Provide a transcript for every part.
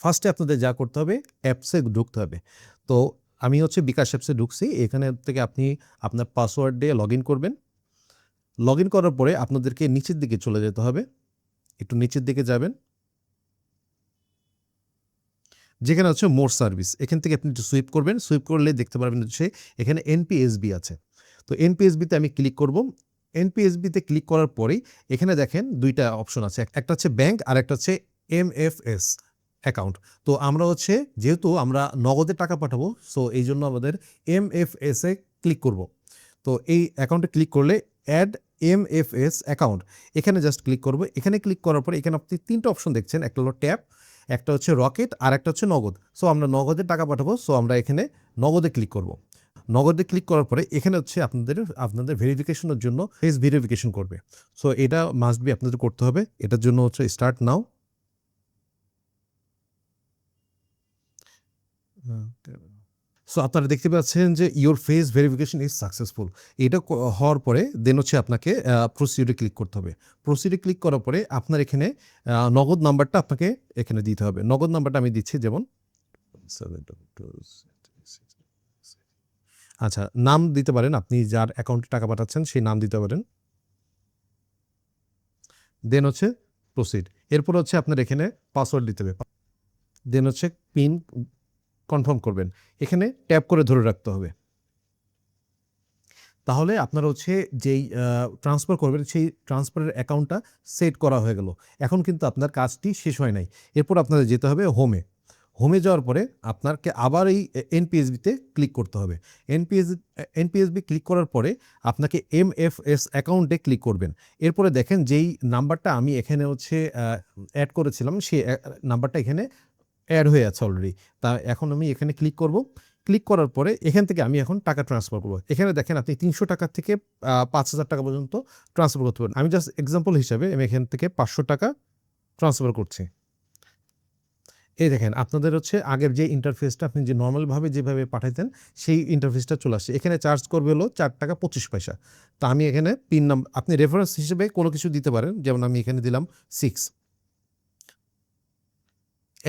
ফার্স্টে আপনাদের যা করতে হবে অ্যাপসে ঢুকতে হবে। তো আমি হচ্ছে বিকাশ অ্যাপসে ঢুকছি। এখানে থেকে আপনি আপনার পাসওয়ার্ড দিয়ে লগইন করবেন। লগইন করার পরে আপনাদেরকে নিচের দিকে চলে যেতে হবে। একটু নিচের দিকে যাবেন। যেখানে হচ্ছে মোর সার্ভিস, এখান থেকে আপনি একটু সুইপ করবেন। সুইপ করলে দেখতে পারবেন হচ্ছে এখানে এনপিএসবি আছে। তো এনপিএসবিতে আমি ক্লিক করব। এনপিএসবিতে ক্লিক করার পরেই এখানে দেখেন ২ টা অপশন আছে। একটা হচ্ছে ব্যাংক আর একটা হচ্ছে এমএফএস অ্যাকাউন্ট। তো আমরা হচ্ছে যেহেতু আমরা নগদে টাকা পাঠাবো, সো এইজন্য আমাদের এমএফএস এ ক্লিক করব। তো এই অ্যাকাউন্টে ক্লিক করলে অ্যাড এমএফএস অ্যাকাউন্ট, এখানে জাস্ট ক্লিক করব। এখানে ক্লিক করার পরে এখানে আপনি ৩ টা অপশন দেখছেন। একটা হলো ট্যাপ, একটা হচ্ছে রকেট আর একটা হচ্ছে নগদ। সো আমরা নগদে টাকা পাঠাবো, সো আমরা এখানে নগদে ক্লিক করব। নগদে ক্লিক করার পরে এখানে হচ্ছে আপনাদের ভেরিফিকেশনের জন্য ফেস ভেরিফিকেশন করবে। সো এটা মাস্ট বি আপনাদের করতে হবে। এটার জন্য হচ্ছে স্টার্ট নাও। সো আপনারা দেখতে পাচ্ছেন যে your face verification is successful. এটা হওয়ার পরে দেন হচ্ছে আপনাকে প্রসিডিউরে ক্লিক করতে হবে। প্রসিডিউরে ক্লিক করার পরে আপনার এখানে নগদ নাম্বারটা আপনাকে এখানে দিতে হবে। নগদ নাম্বারটা আমি দিচ্ছি, যেমন আচ্ছা, নাম দিতে পারেন। আপনি যার অ্যাকাউন্টে টাকা পাঠাচ্ছেন সেই নাম দিতে পারেন। দেন হচ্ছে প্রসিড। এরপর হচ্ছে আপনার এখানে পাসওয়ার্ড দিতে হবে। দেন হচ্ছে পিন কনফার্ম করবেন। এখানে ট্যাপ করে ধরে রাখতে হবে। তাহলে আপনারা হচ্ছে যেই ট্রান্সফার করবেন সেই ট্রান্সফারের অ্যাকাউন্টটা সেট করা হয়ে গেল। এখন কিন্তু আপনার কাজটি শেষ হয় নাই। এরপর আপনাদের যেতে হবে হোমে। হোমে যাওয়ার পরে আপনাকে আবার এই এনপিএসবিতে ক্লিক করতে হবে। এনপিএসবি ক্লিক করার পরে আপনাকে এমএফএস অ্যাকাউন্টে ক্লিক করবেন। এরপরে দেখেন যেই নাম্বারটা আমি এখানে হচ্ছে অ্যাড করেছিলাম সেই নাম্বারটা এখানে অ্যাড হয়ে আছে অলরেডি। তা এখন আমি এখানে ক্লিক করব। ক্লিক করার পরে এখান থেকে আমি এখন টাকা ট্রান্সফার করব। এখানে দেখেন আপনি ৩০০ টাকা থেকে ৫,০০০ টাকা পর্যন্ত ট্রান্সফার করতে পারেন। আমি জাস্ট এক্সাম্পল হিসাবে আমি এখান থেকে ৫০০ টাকা ট্রান্সফার করছি। এই দেখেন আপনাদের হচ্ছে আগের যে ইন্টারফেসটা আপনি যে নরমালভাবে যেভাবে পাঠাইতেন সেই ইন্টারফেসটা চলে আসছে। এখানে চার্জ করবে হলো ৳৪.২৫। তো আমি এখানে পিন নাম্বার, আপনি রেফারেন্স হিসেবে কোনো কিছু দিতে পারেন। যেমন আমি এখানে দিলাম 6।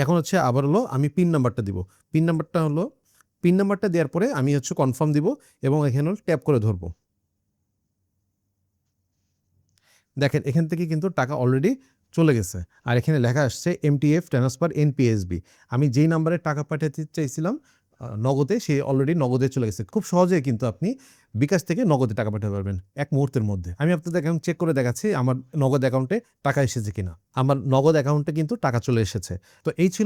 এখন হচ্ছে আবার হলো আমি পিন নাম্বারটা দিব। পিন নাম্বারটা হলো, পিন নাম্বারটা দেওয়ার পরে আমি হচ্ছে কনফার্ম দিব এবং এখানে ট্যাপ করে ধরব। দেখেন এখান থেকে কিন্তু টাকা অলরেডি চলে গেছে। আর এখানে লেখা আসছে এমটিএফ ট্রান্সফার এনপিএসবি। আমি যেই নাম্বারে টাকা পাঠাতে চাইছিলাম নগদে, সে অলরেডি নগদে চলে গেছে। খুব সহজেই কিন্তু আপনি বিকাশ থেকে নগদে টাকা পাঠাতে পারবেন ১ মুহূর্তের মধ্যে। আমি আপনাদের এখন চেক করে দেখাচ্ছি আমার নগদ অ্যাকাউন্টে টাকা এসেছে কিনা। আমার নগদ অ্যাকাউন্টে কিন্তু টাকা চলে এসেছে। তো এই ছিল